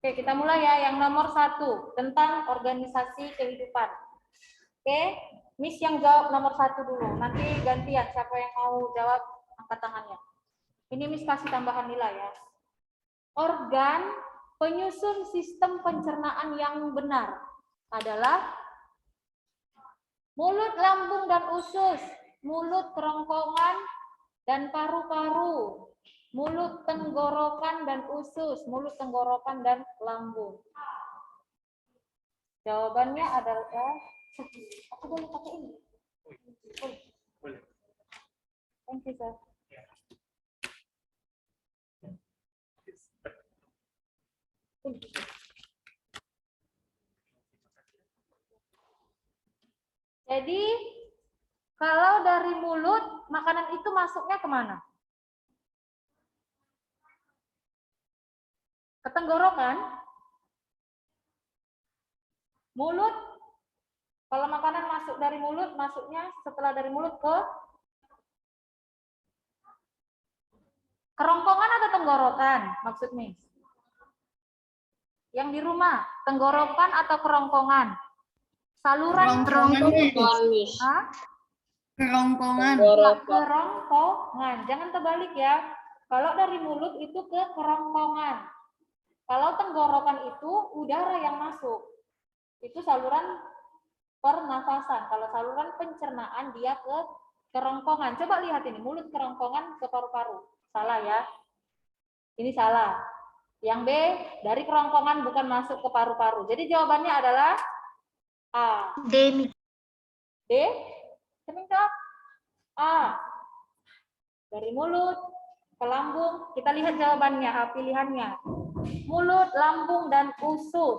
Oke, kita mulai ya. Yang nomor 1 tentang organisasi kehidupan. Oke, Miss yang jawab nomor 1 dulu. Nanti gantian siapa yang mau jawab angkat tangannya. Ini Miss kasih tambahan nilai ya. Organ penyusun sistem pencernaan yang benar adalah mulut, lambung, dan usus, mulut, kerongkongan, dan paru-paru, mulut, tenggorokan, dan usus, mulut, tenggorokan, dan lambung. Jawabannya adalah, aku boleh pakai ini? Boleh. Thank you, sir. Jadi, kalau dari mulut, makanan itu masuknya kemana? Ke tenggorokan? Mulut? Kalau makanan masuk dari mulut, masuknya setelah dari mulut ke kerongkongan atau tenggorokan maksudnya? Yang di rumah, tenggorokan atau kerongkongan? Saluran Kerongkongan, Miss. Kerongkongan. Kerongkongan. Jangan terbalik ya. Kalau dari mulut itu ke kerongkongan. Kalau tenggorokan itu udara yang masuk. Itu saluran pernafasan. Kalau saluran pencernaan dia ke kerongkongan. Coba lihat ini, mulut kerongkongan ke paru-paru. Salah ya. Ini salah. Yang B, dari kerongkongan bukan masuk ke paru-paru. Jadi jawabannya adalah A. D. D. Jawab A. Dari mulut ke lambung. Kita lihat jawabannya, A pilihannya. Mulut, lambung, dan usus.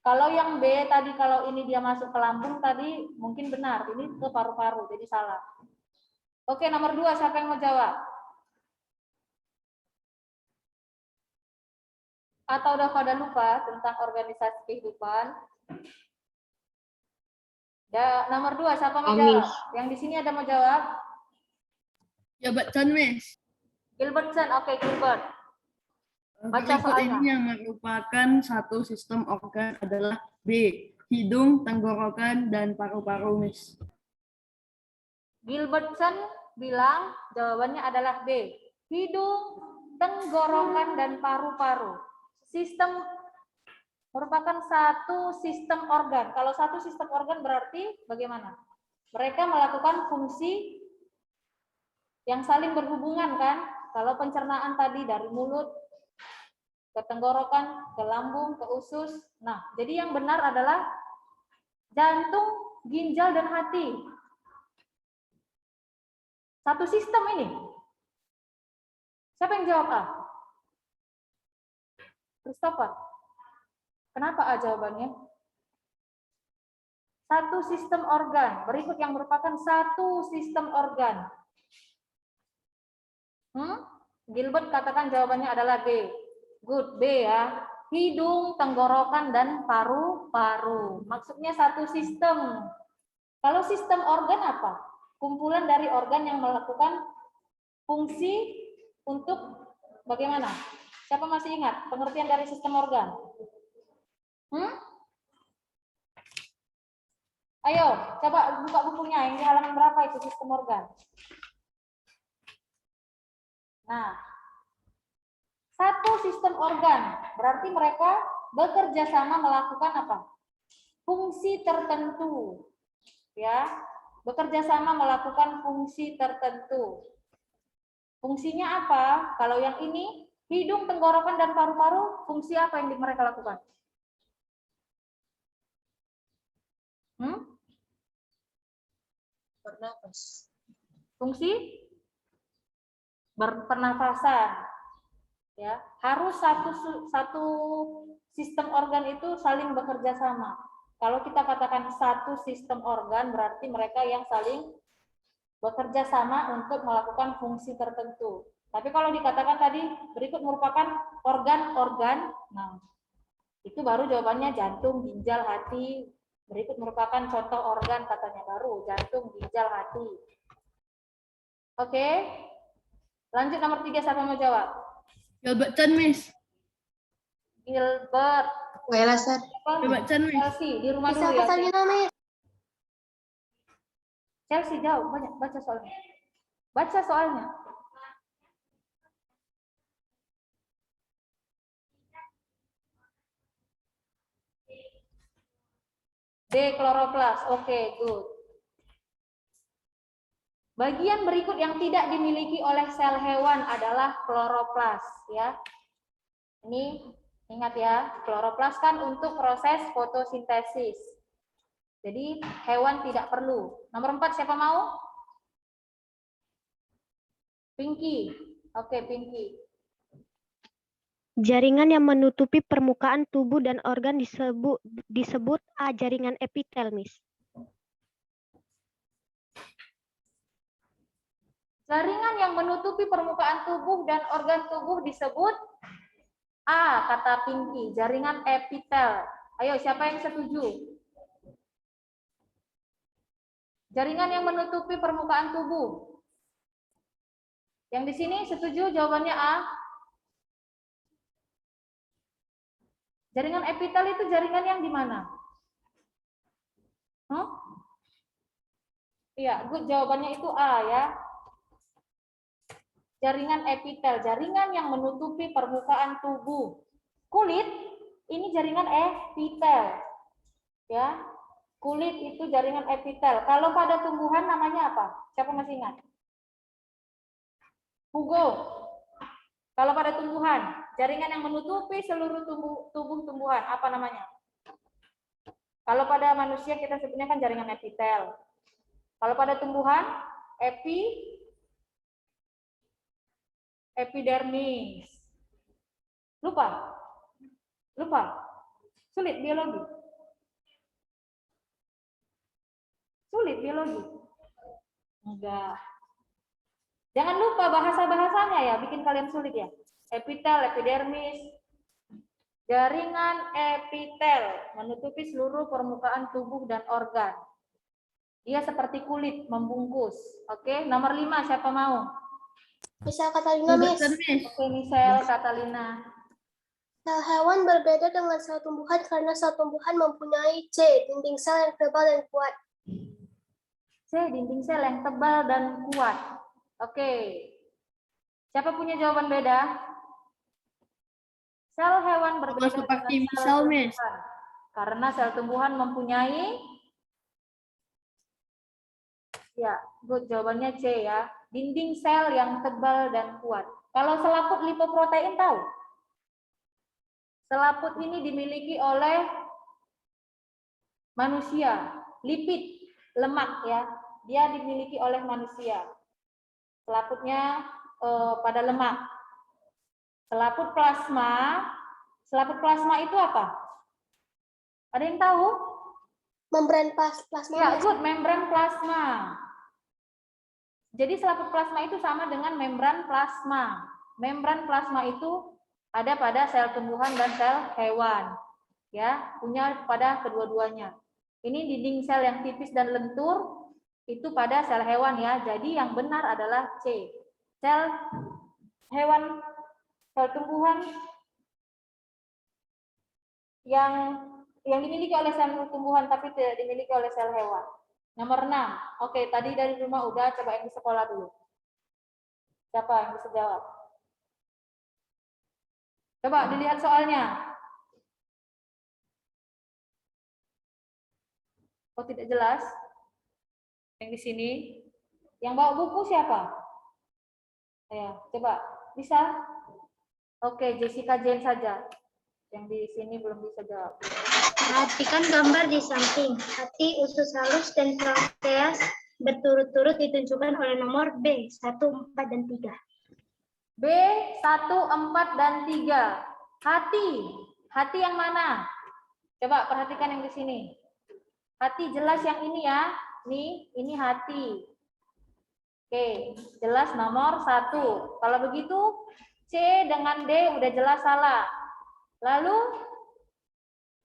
Kalau yang B tadi, kalau ini dia masuk ke lambung tadi mungkin benar. Ini ke paru-paru, jadi salah. Oke, nomor 2, siapa yang mau jawab? Atau udah pada lupa tentang organisasi kehidupan? Nomor 2, siapa mau jawab? Yang di sini ada mau jawab? Gilbertson, Miss. Gilbertson, oke Gilbert. Baca Berikut soalnya. ini yang merupakan satu sistem organ adalah B. Hidung, tenggorokan, dan paru-paru, Miss. Gilbertson bilang jawabannya adalah B. Hidung, tenggorokan, dan paru-paru. Sistem merupakan satu sistem organ. Kalau satu sistem organ berarti bagaimana? Mereka melakukan fungsi yang saling berhubungan kan? Kalau pencernaan tadi dari mulut ke tenggorokan, ke lambung, ke usus. Nah, jadi yang benar adalah jantung, ginjal, dan hati. Satu sistem ini. Siapa yang jawab A? Christopher. Kenapa A jawabannya? Satu sistem organ. Berikut yang merupakan satu sistem organ. Gilbert katakan jawabannya adalah B. Good, B ya. Hidung, tenggorokan, dan paru-paru. Maksudnya satu sistem. Kalau sistem organ apa? Kumpulan dari organ yang melakukan fungsi untuk bagaimana? Siapa masih ingat pengertian dari sistem organ? Ayo, coba buka bukunya yang di halaman berapa itu sistem organ. Nah, satu sistem organ berarti mereka bekerja sama melakukan apa? Fungsi tertentu. Ya, bekerja sama melakukan fungsi tertentu. Fungsinya apa? Kalau yang ini, hidung, tenggorokan, dan paru-paru, fungsi apa yang mereka lakukan? Bernapas. Fungsi pernafasan. Ya, harus satu sistem organ itu saling bekerja sama. Kalau kita katakan satu sistem organ, berarti mereka yang saling bekerja sama untuk melakukan fungsi tertentu. Tapi kalau dikatakan tadi berikut merupakan organ-organ, nah itu baru jawabannya jantung, ginjal, hati. Berikut merupakan contoh organ katanya baru jantung, ginjal, hati. Oke, lanjut nomor 3 siapa mau jawab? Gilbertson, Miss. Gilbert. Baiklah, Sir. Coba Chan, Miss. Chelsea, di rumah Bisa dulu ya. Katalina, Miss. Chelsea jauh, banyak baca soalnya. Baca soalnya. D. Kloroplas. Oke, good. Bagian berikut yang tidak dimiliki oleh sel hewan adalah kloroplas, ya. Ini ingat ya, kloroplas kan untuk proses fotosintesis. Jadi hewan tidak perlu. Nomor 4 siapa mau? Pinky. Oke, Pinky. Jaringan yang menutupi permukaan tubuh dan organ disebut A. Jaringan epitel, Miss. Jaringan yang menutupi permukaan tubuh dan organ tubuh disebut A, kata Pinky, jaringan epitel. Ayo, siapa yang setuju? Jaringan yang menutupi permukaan tubuh. Yang di sini setuju jawabannya A? Jaringan epitel itu jaringan yang di mana? Iya, good, jawabannya itu A ya. Jaringan epitel, jaringan yang menutupi permukaan tubuh. Kulit, ini jaringan epitel. Ya, kulit itu jaringan epitel. Kalau pada tumbuhan namanya apa? Siapa masih ingat? Hugo. Kalau pada tumbuhan, jaringan yang menutupi seluruh tubuh tumbuhan, apa namanya? Kalau pada manusia kita sebutnya kan jaringan epitel. Kalau pada tumbuhan, epidermis. Lupa? Sulit biologi? Sulit biologi? Enggak. Jangan lupa bahasa-bahasanya ya, bikin kalian sulit ya. Epitel, epidermis. Jaringan epitel menutupi seluruh permukaan tubuh dan organ. Dia seperti kulit membungkus. Oke, nomor 5 siapa mau? Bisa Katalina, Miss. Oke, Michelle, Catalina. Sel hewan berbeda dengan sel tumbuhan karena sel tumbuhan mempunyai C, dinding sel yang tebal dan kuat. C, dinding sel yang tebal dan kuat. Oke. Siapa punya jawaban beda? Sel hewan berbeda seperti dengan sel misal, Miss. tumbuhan. Karena sel tumbuhan mempunyai, ya, good, jawabannya C ya. Dinding sel yang tebal dan kuat. Kalau selaput lipoprotein tahu? Selaput ini dimiliki oleh manusia. Lipid, lemak ya. Dia dimiliki oleh manusia. Selaputnya pada lemak. Selaput plasma itu apa? Ada yang tahu? Membran plasma. Ya, good, membran plasma. Jadi selaput plasma itu sama dengan membran plasma. Membran plasma itu ada pada sel tumbuhan dan sel hewan. Ya, punya pada kedua-duanya. Ini dinding sel yang tipis dan lentur itu pada sel hewan ya. Jadi yang benar adalah C. Sel hewan, sel tumbuhan yang dimiliki oleh sel tumbuhan tapi tidak dimiliki oleh sel hewan. Nomor 6. Oke, tadi dari rumah udah, coba yang di sekolah dulu. Siapa yang bisa jawab? Coba dilihat soalnya. Oh, tidak jelas. Yang di sini. Yang bawa buku siapa? Ya, coba. Bisa? Oke, Jessica Jane saja. Yang di sini belum bisa jawab. Perhatikan gambar di samping. Hati, usus halus, dan pankreas berturut-turut ditunjukkan oleh nomor B, 1, 4, dan 3. B, 1, 4, dan 3. Hati. Hati yang mana? Coba perhatikan yang di sini. Hati jelas yang ini ya. Nih, ini hati. Oke, jelas nomor 1. Kalau begitu, C dengan D udah jelas salah. Lalu,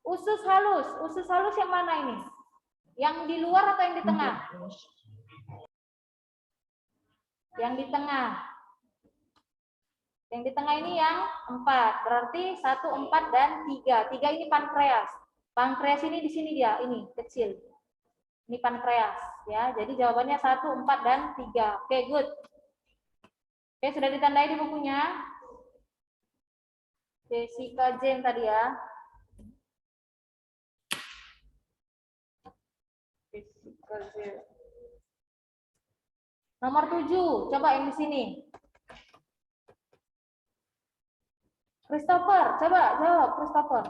usus halus. Usus halus yang mana ini? Yang di luar atau yang di tengah? Yang di tengah. Yang di tengah ini yang 4. Berarti 1, 4, dan 3. 3 ini pankreas. Pankreas ini di sini dia, ini kecil. Ini pankreas ya. Jadi jawabannya 1, 4, dan 3. Oke, good. Oke, sudah ditandai di bukunya. Jessica Jane tadi ya. Jessica Jane. Nomor 7, coba yang di sini. Christopher, coba jawab Christopher.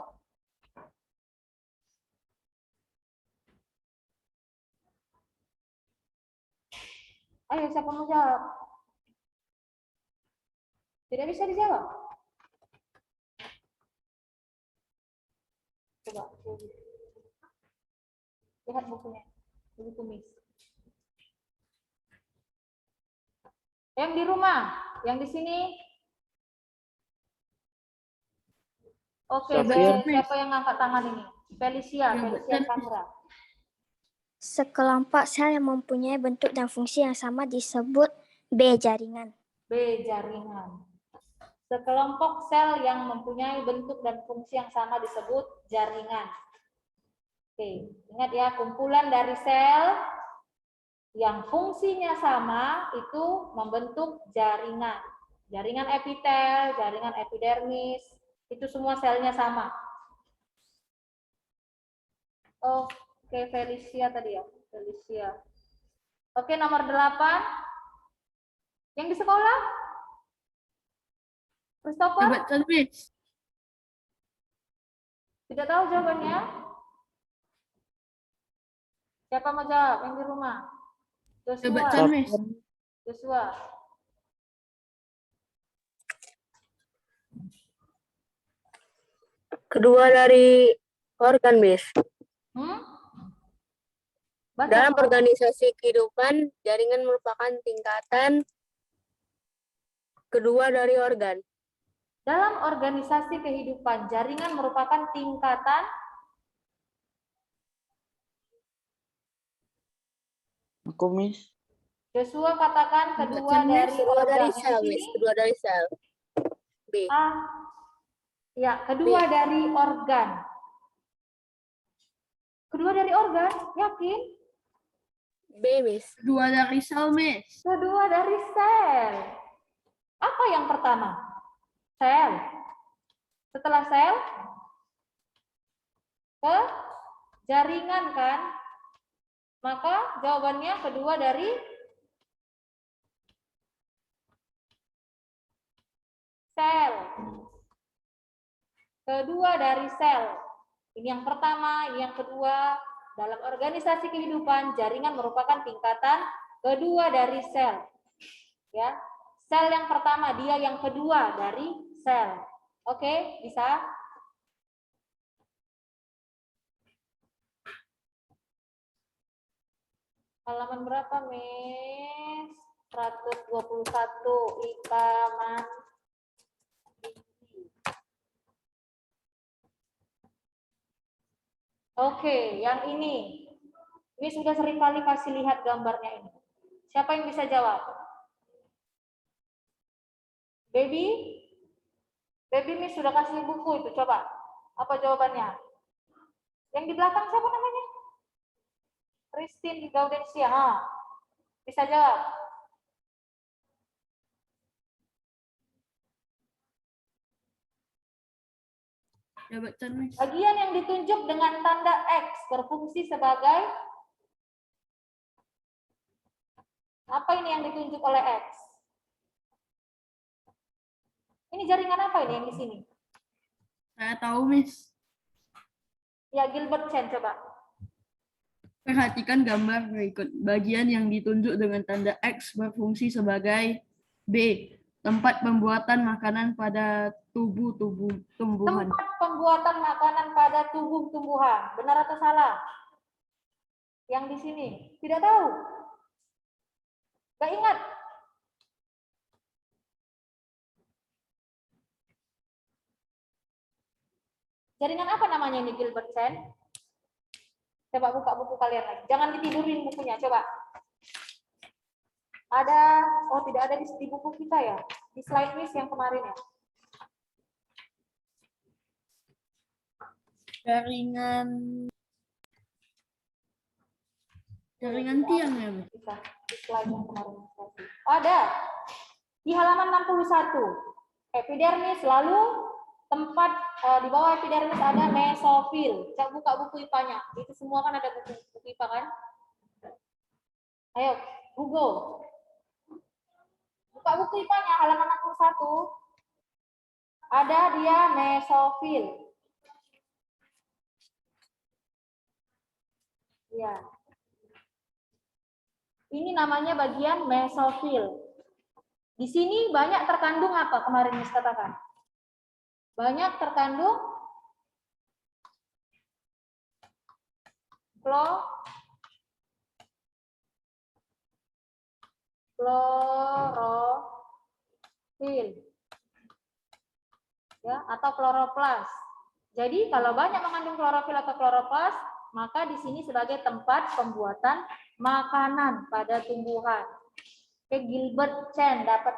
Ayo, siapa mau jawab? Tidak bisa dijawab. Coba. Lihat bukunya. Buku Miss. Yang di rumah, yang di sini. Oke, siapa yang ngangkat tangan ini? Felicia Sandra. Sekelompok sel yang mempunyai bentuk dan fungsi yang sama disebut B jaringan. B jaringan. Sekelompok sel yang mempunyai bentuk dan fungsi yang sama disebut jaringan. Oke, ingat ya, kumpulan dari sel yang fungsinya sama itu membentuk jaringan. Jaringan epitel, jaringan epidermis, itu semua selnya sama. Oke, Felicia tadi ya, Felicia. Oke, nomor 8. Yang di sekolah? Christopher? Coba Miss. Tidak tahu jawabannya? Siapa mau jawab? Yang di rumah? Coba Miss. Joshua. Kedua dari organ, Miss. Baca, Dalam Pak. organisasi kehidupan, jaringan merupakan tingkatan kedua dari organ. Dalam organisasi kehidupan, jaringan merupakan tingkatan Aku, Miss. Joshua katakan kedua dari Kedua dari organ. sel, Yang Miss. sini? Kedua dari sel. B. Ya, kedua dari organ. Kedua dari organ, yakin? B, Miss. Kedua dari sel, Miss. Kedua dari sel. Apa yang pertama? Sel. Setelah sel, ke jaringan kan? Maka jawabannya kedua dari sel. Kedua dari sel. Ini yang pertama, ini yang kedua. Dalam organisasi kehidupan, jaringan merupakan tingkatan kedua dari sel. Ya, sel yang pertama, dia yang kedua dari sel. Oke, bisa? Halaman berapa, Miss? 121, Ika, Mas. Oke, yang ini. Ini sudah sering kali kasih lihat gambarnya ini. Siapa yang bisa jawab? Baby? Baby Miss sudah kasih buku itu, coba. Apa jawabannya? Yang di belakang siapa namanya? Christine di Gaudensia. Bisa jawab? Coba Miss. Bagian yang ditunjuk dengan tanda X berfungsi sebagai apa ini yang ditunjuk oleh X? Ini jaringan apa ini yang di sini? Saya tahu, Miss. Ya, Gilbert Chen, coba. Perhatikan gambar berikut. Bagian yang ditunjuk dengan tanda X berfungsi sebagai B. Tempat pembuatan makanan pada tubuh tumbuhan. Tempat pembuatan makanan pada tubuh tumbuhan. Benar atau salah? Yang di sini. Tidak tahu. Gak ingat. Jaringan apa namanya ini, Gilbert Chen? Coba buka buku kalian lagi. Jangan ditidurin bukunya, coba. Ada, oh tidak ada di buku kita ya. Di slide Miss yang kemarin ya. Jaringan tiang ya, Miss? Bisa. Di slide yang kemarin. Oh, ada. Di halaman 61. Epidermis, lalu tempat di bawah epidermis ada mesofil. Coba buka buku IPA-nya. Itu semua kan ada buku IPA kan? Ayo, Google. Buka buku IPA-nya halaman 61. Ada dia mesofil. Ya. Ini namanya bagian mesofil. Di sini banyak terkandung apa kemarin Miss katakan? Banyak terkandung klorofil. Ya, atau kloroplas. Jadi kalau banyak mengandung klorofil atau kloroplas, maka di sini sebagai tempat pembuatan makanan pada tumbuhan. Kayak Gilbert Chen dapat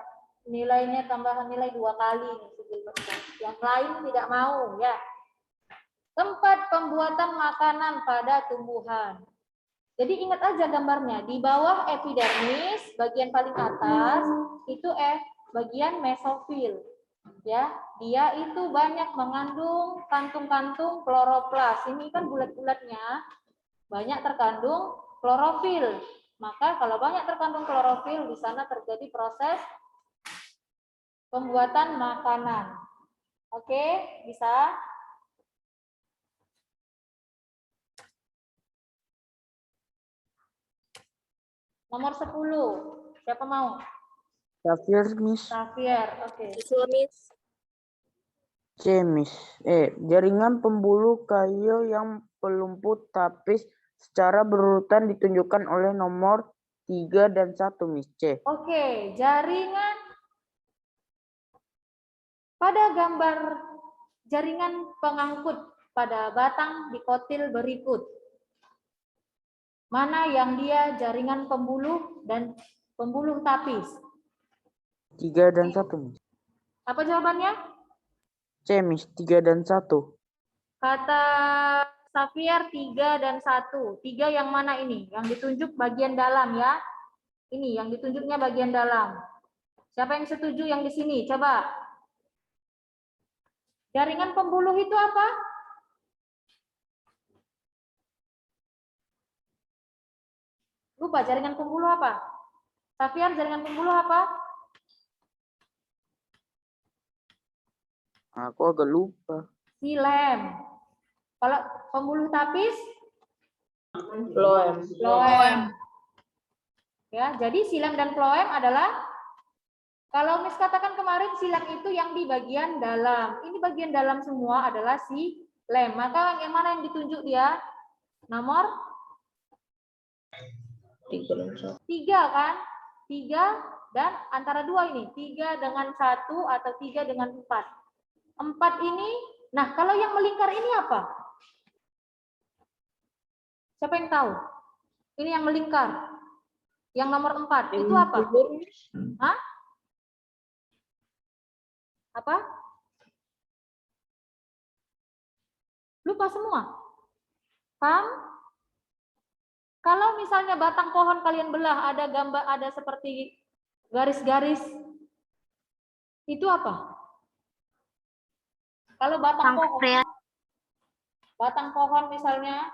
nilainya tambahan nilai 2 kali nih si Gilbert Chen. Yang lain tidak mau ya. Tempat pembuatan makanan pada tumbuhan. Jadi ingat aja gambarnya, di bawah epidermis bagian paling atas itu bagian mesofil. Ya, dia itu banyak mengandung kantung-kantung kloroplas. Ini kan bulat-bulatnya banyak terkandung klorofil. Maka kalau banyak terkandung klorofil di sana terjadi proses pembuatan makanan. Oke, bisa? Nomor 10. Siapa mau? Safir, Miss. Xavier, oke. Siswa, Miss. C, Miss. Jaringan pembuluh kayu yang pelumput tapis secara berurutan ditunjukkan oleh nomor 3 dan 1, Miss. C. Oke, jaringan pada gambar jaringan pengangkut pada batang dikotil berikut. Mana yang dia jaringan pembuluh dan pembuluh tapis? 3 dan 1, Miss. Apa jawabannya? C, Miss. 3 dan 1. Kata Xavier 3 dan 1. 3 yang mana ini? Yang ditunjuk bagian dalam ya. Ini yang ditunjuknya bagian dalam. Siapa yang setuju yang di sini? Coba. Jaringan pembuluh itu apa? Lupa jaringan pembuluh apa? Xavier, jaringan pembuluh apa? Aku agak lupa. Silem. Kalau pembuluh tapis? Phloem. Phloem. Ya, jadi silem dan phloem adalah, kalau Miss katakan kemarin silem itu yang di bagian dalam. Ini bagian dalam semua adalah silem. Maka yang mana yang ditunjuk dia? Nomor 3 kan? 3 dan antara 2 ini. 3 dengan 1 atau 3 dengan 4. 4 ini, nah kalau yang melingkar ini apa? Siapa yang tahu? Ini yang melingkar. Yang nomor 4 itu apa? Hah? Apa? Lupa semua. Paham? Kalau misalnya batang pohon kalian belah ada gambar, ada seperti garis-garis, itu apa? Kalau batang pohon misalnya,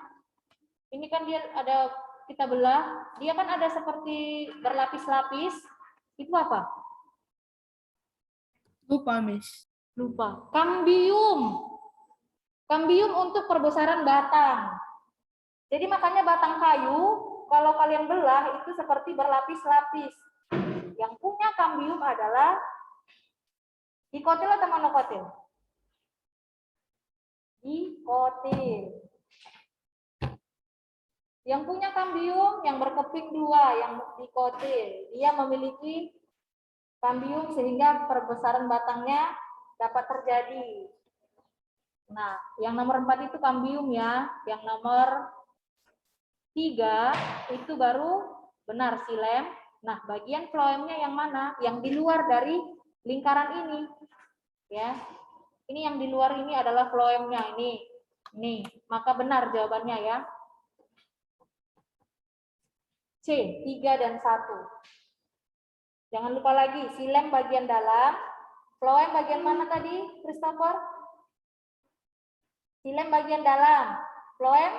ini kan dia ada, kita belah, dia kan ada seperti berlapis-lapis, itu apa? Lupa, Miss. Lupa. Kambium. Kambium untuk perbesaran batang. Jadi makanya batang kayu, kalau kalian belah itu seperti berlapis-lapis. Yang punya kambium adalah dikotil atau monokotil? Dikotil. Yang punya kambium yang berkeping 2, yang dikotil. Dia memiliki kambium sehingga perbesaran batangnya dapat terjadi. Nah, yang nomor 4 itu kambium ya. Yang nomor 3 itu baru benar silem. Nah, bagian phloemnya yang mana? Yang di luar dari lingkaran ini. Ya. Ini yang di luar ini adalah floemnya ini. Nih, maka benar jawabannya ya. C, 3 dan 1. Jangan lupa lagi, silem bagian dalam, floem bagian mana tadi, Christopher? Silem bagian dalam, floem?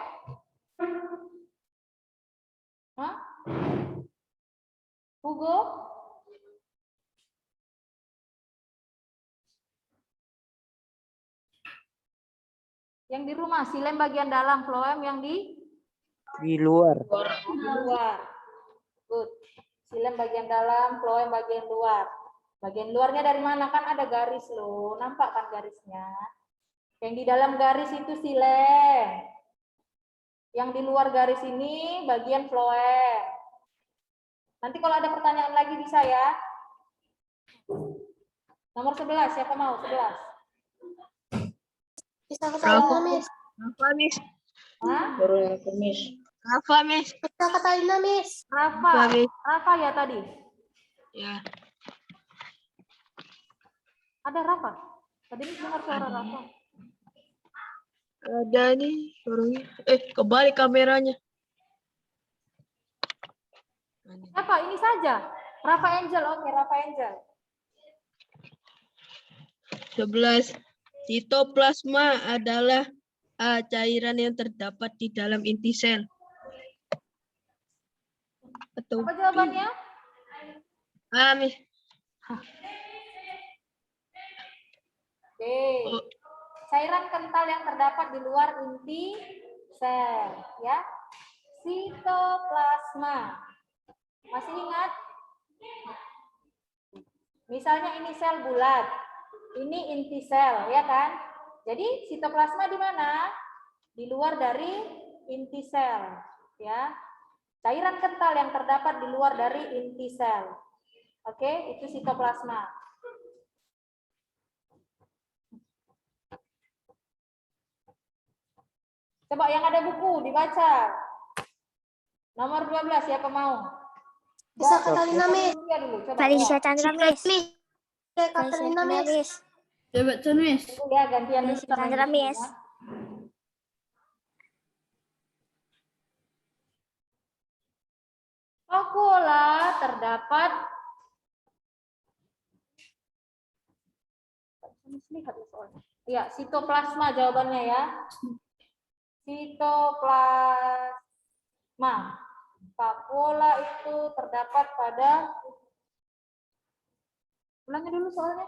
Hah? Hugo? Yang di rumah, silem bagian dalam, floem yang di luar. di luar. Good. Silem bagian dalam, floem bagian luar. Bagian luarnya dari mana? Kan ada garis loh. Nampak kan garisnya? Yang di dalam garis itu silem. Yang di luar garis ini bagian floem. Nanti kalau ada pertanyaan lagi bisa ya. Nomor 11, siapa mau? 11. Bisa Katalina, Miss. Rafa, Miss. Hah? Rafa, Miss. Bisa Katalina, Miss. Rafa. Miss. Rafa ya tadi? Ya. Ada Rafa? Tadi Miss dengar suara Rafa. Ada nih suaranya. Kebalik kameranya. Siapa? Ini saja. Rafa Angel. Oke, Rafa Angel. 11. Sitoplasma adalah cairan yang terdapat di dalam inti sel. Atau Apa jawabannya? Miss. Oke. Cairan kental yang terdapat di luar inti sel, ya. Sitoplasma. Masih ingat? Misalnya ini sel bulat, ini inti sel, ya kan? Jadi sitoplasma di mana? Di luar dari inti sel, ya. Cairan kental yang terdapat di luar dari inti sel. Oke, itu sitoplasma. Coba yang ada buku dibaca. Nomor 12 siapa mau? Bisa Katalina, Miss. Dia dulu, coba. Felicia Chandra, Miss. Bisa Katalina, Felicia Chandra, Miss. Miss. Coba Chan, Miss. Tunggu ya, gantian dulu Felicia sama Chandra, Miss, Miss. ya. Vakuola terdapat ya, sitoplasma jawabannya ya. Sitoplasma. Vakuola itu terdapat pada, ulangi dulu soalnya.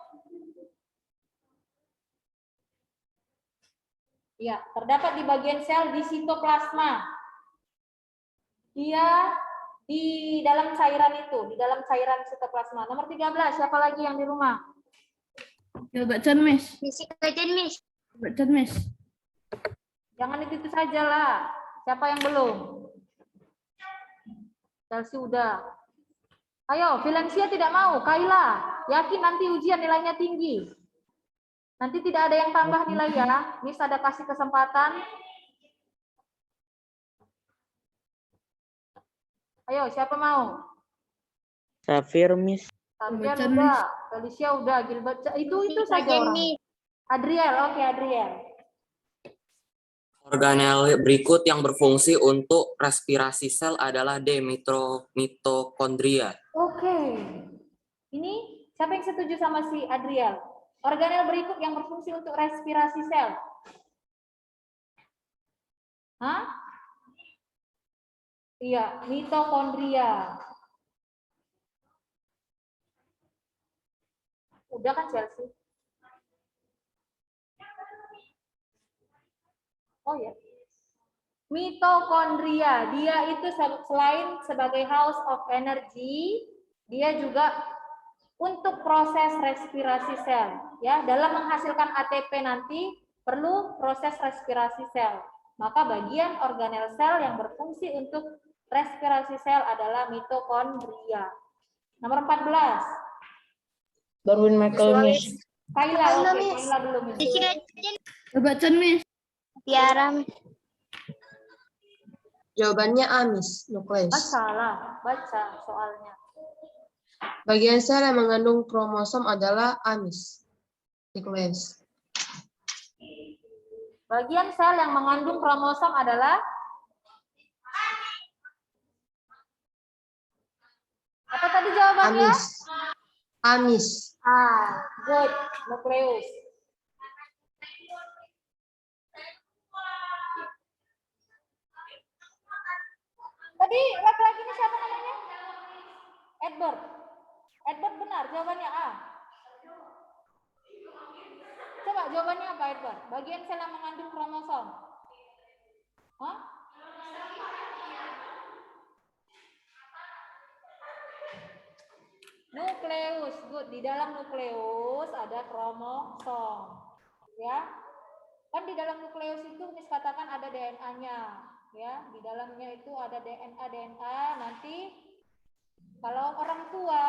Ya, terdapat di bagian sel di sitoplasma. Dia di dalam cairan itu, di dalam cairan sitoplasma. Nomor 13, siapa lagi yang di rumah? Coba Chan, Miss. Misi kajian, Miss. Coba Chan, Miss. Jangan itu saja lah. Siapa yang belum? Chelsea udah. Ayo, Valencia tidak mau. Kayla, yakin nanti ujian nilainya tinggi. Nanti tidak ada yang tambah nilai ya. Miss ada kasih kesempatan. Ayo, siapa mau? Safir, Miss. Safian Baca, udah, Felicia udah, Gilbert itu saja Kajian, orang. Miss. Adriel, oke Adriel. Organel berikut yang berfungsi untuk respirasi sel adalah D. Mitokondria. Oke. Ini siapa yang setuju sama si Adriel? Organel berikut yang berfungsi untuk respirasi sel. Hah? Iya, mitokondria. Udah kan Chelsea? Oh ya. Mitokondria, dia itu selain sebagai house of energy, dia juga untuk proses respirasi sel. Ya, dalam menghasilkan ATP nanti perlu proses respirasi sel. Maka bagian organel sel yang berfungsi untuk respirasi sel adalah mitokondria. Nomor 14. Darwin Michael, Miss. Kayla, oke, Kayla belum. Misi kajian. Coba Chan, Miss. Tiara, Jawabannya A, Miss. Nukleus. Baca lah, baca soalnya. Bagian sel yang mengandung kromosom adalah amis. Nukleus. Bagian sel yang mengandung kromosom adalah apa tadi jawabannya? Amis. Amis. Good. Nukleus. Tadi laki-laki ini siapa namanya? Edward. Edward benar, jawabannya A. Coba jawabannya apa Edward? Bagian sel yang mengandung kromosom. Hah? Nukleus, good. Di dalam nukleus ada kromosom. Ya. Kan di dalam nukleus itu Miss katakan ada DNA-nya, ya. Di dalamnya itu ada DNA. Nanti kalau orang tua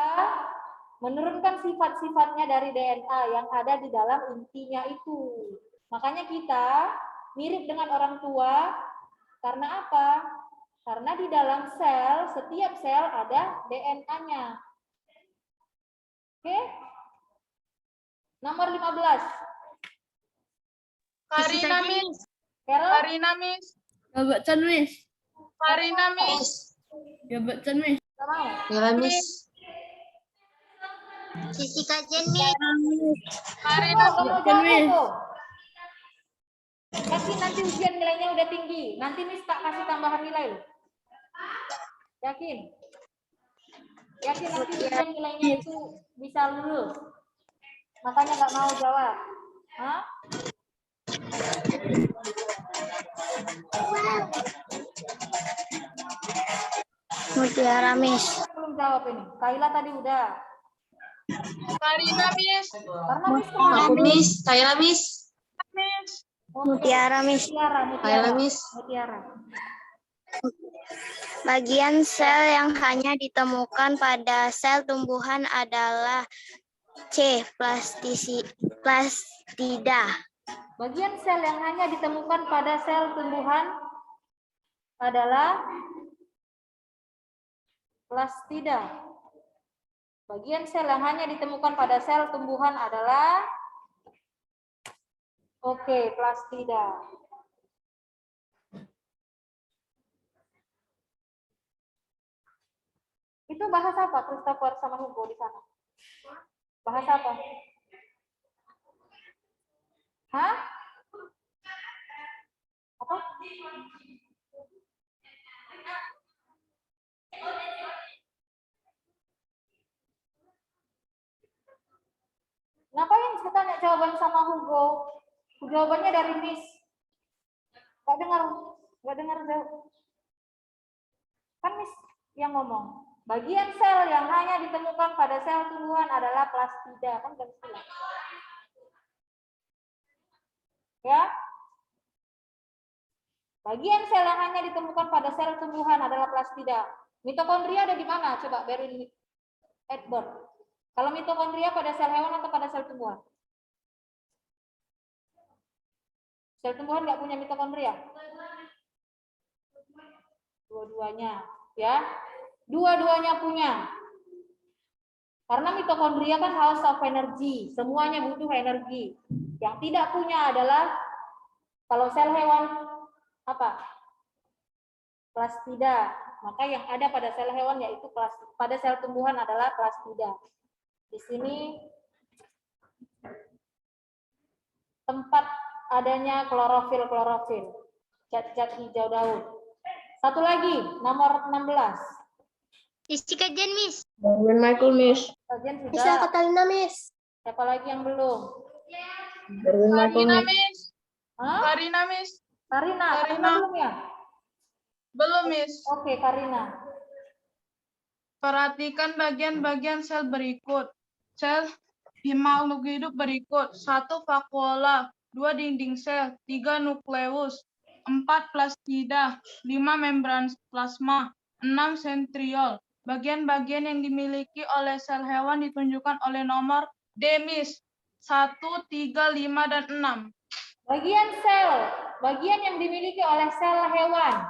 menurunkan sifat-sifatnya dari DNA yang ada di dalam intinya itu. Makanya kita mirip dengan orang tua karena apa? Karena di dalam sel, setiap sel ada DNA-nya. Oke? Nomor 15. Karina Miss. Carol? Karina Miss. Jawaban Chan, Miss. Karina Miss. Jawaban Chan, Miss. Nggak mau? Nilai Miss. Jessica Jenny. Karina Nggak mau Jawaban jawab Miss. itu. Yakin nanti ujian nilainya udah tinggi. Nanti Miss tak kasih tambahan nilai loh. Yakin? Yakin nanti ujian nilainya itu bisa lulus. Makanya nggak mau jawab. Hah? Mutiara Miss. Belum jawab ini. Kaila tadi udah. Karina Miss. Karena Miss kemana? Aku Miss. Kaila Miss. Miss. Oke. Mutiara Miss. Mutiara. Kaila Miss. Mutiara. Bagian sel yang hanya ditemukan pada sel tumbuhan adalah C. Plastida. Bagian sel yang hanya ditemukan pada sel tumbuhan adalah plastida. Bagian sel yang hanya ditemukan pada sel tumbuhan adalah plastida. Itu bahas apa Christopher sama Hugo di sana? Bahas apa? Hah? Apa? Ngapain kita tanya jawaban sama Hugo? Jawabannya dari Miss. Gak dengar jawab. Kan Miss yang ngomong. Bagian sel yang hanya ditemukan pada sel tumbuhan adalah plastida. Kan gak istilah. Ya. Bagian sel yang hanya ditemukan pada sel tumbuhan adalah plastida. Mitokondria ada di mana? Coba Berin Edward. Kalau mitokondria pada sel hewan atau pada sel tumbuhan? Sel tumbuhan nggak punya mitokondria? Dua-duanya, ya. Dua-duanya punya. Karena mitokondria kan house of energy, semuanya butuh energi. Yang tidak punya adalah kalau sel hewan apa? Plastida. Maka yang ada pada sel hewan yaitu pada sel tumbuhan adalah plastida. Di sini tempat adanya klorofil. Cat-cat hijau daun. Satu lagi, nomor 16. Jessica Jen Miss. Michael Miss. Bagian Bisa sudah. Katalina Miss. Siapa lagi yang belum? Karina Miss. Hah? Karina Miss. Karina belum ya? Belum Miss. Oke, Karina. Perhatikan bagian-bagian sel berikut. Sel makhluk hidup berikut. 1 vakuola, 2 dinding sel, 3 nukleus, 4 plastida, 5 membran plasma, 6 sentriol. Bagian-bagian yang dimiliki oleh sel hewan ditunjukkan oleh nomor D, Miss. 1, 3, 5, dan 6. Bagian yang dimiliki oleh sel hewan.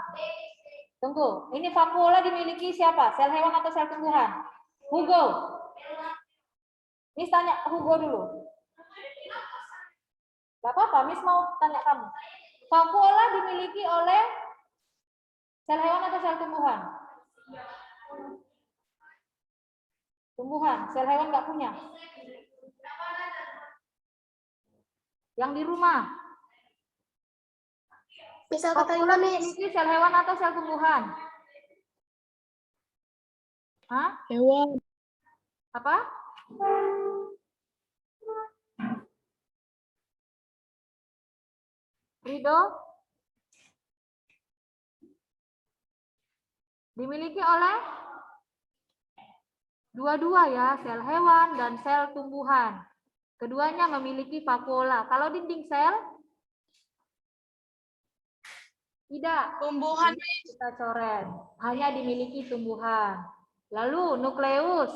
Tunggu, ini vakuola dimiliki siapa? Sel hewan atau sel tumbuhan? Hugo. Miss tanya Hugo dulu. Gak apa-apa, Miss mau tanya kamu. Vakuola dimiliki oleh sel hewan atau sel tumbuhan? Tumbuhan, sel hewan nggak punya. Yang di rumah. Misal Vakuola kata Miss. dimiliki sel hewan atau sel tumbuhan? Hah? Hewan. Apa? Rido? Dimiliki oleh dua-dua ya, sel hewan dan sel tumbuhan. Keduanya memiliki vakuola. Kalau dinding sel? Tidak. Tumbuhan. Kita coret. Hanya dimiliki tumbuhan. Lalu nukleus?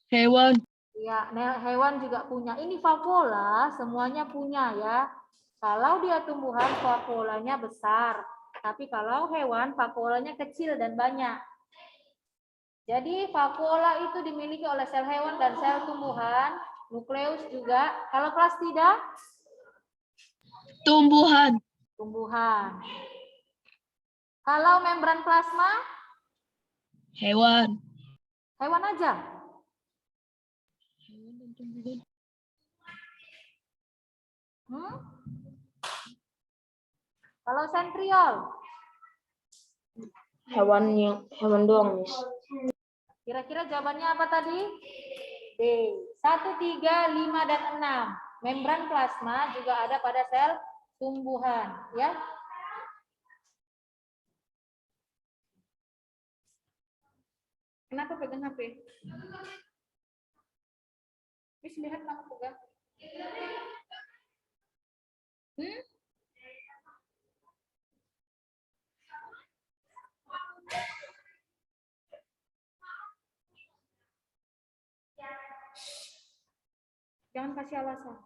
Hewan. Ya, hewan juga punya. Ini vakuola, semuanya punya ya. Kalau dia tumbuhan, vakuolanya besar. Tapi kalau hewan, vakuolanya kecil dan banyak. Jadi vakuola itu dimiliki oleh sel hewan dan sel tumbuhan. Nukleus juga. Kalau plastida? Tumbuhan. Tumbuhan. Kalau membran plasma? Hewan. Hewan aja. Kalau sentriol? Hewan doang, Miss. Kira-kira jawabannya apa tadi? D. 1, 3, 5, dan 6. Membran plasma juga ada pada sel tumbuhan. Ya. Kenapa pegang HP? Bis lihat kamu pegang. Jangan kasih alasan.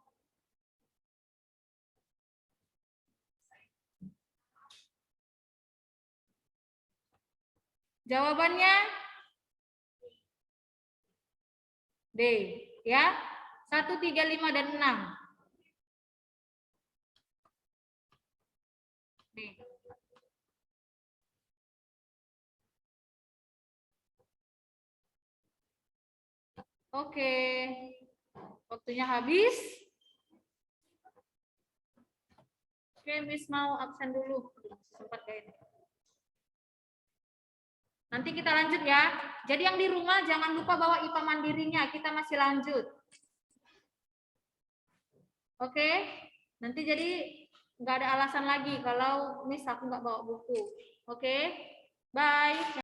Jawabannya D, ya. 1, 3, 5, dan 6. D. Oke. Waktunya habis. Oke, Miss mau absen dulu. Sempat kayak ini. Nanti kita lanjut ya. Jadi yang di rumah jangan lupa bawa IPA mandirinya. Kita masih lanjut. Oke. Nanti jadi nggak ada alasan lagi kalau Miss aku nggak bawa buku. Oke. Bye.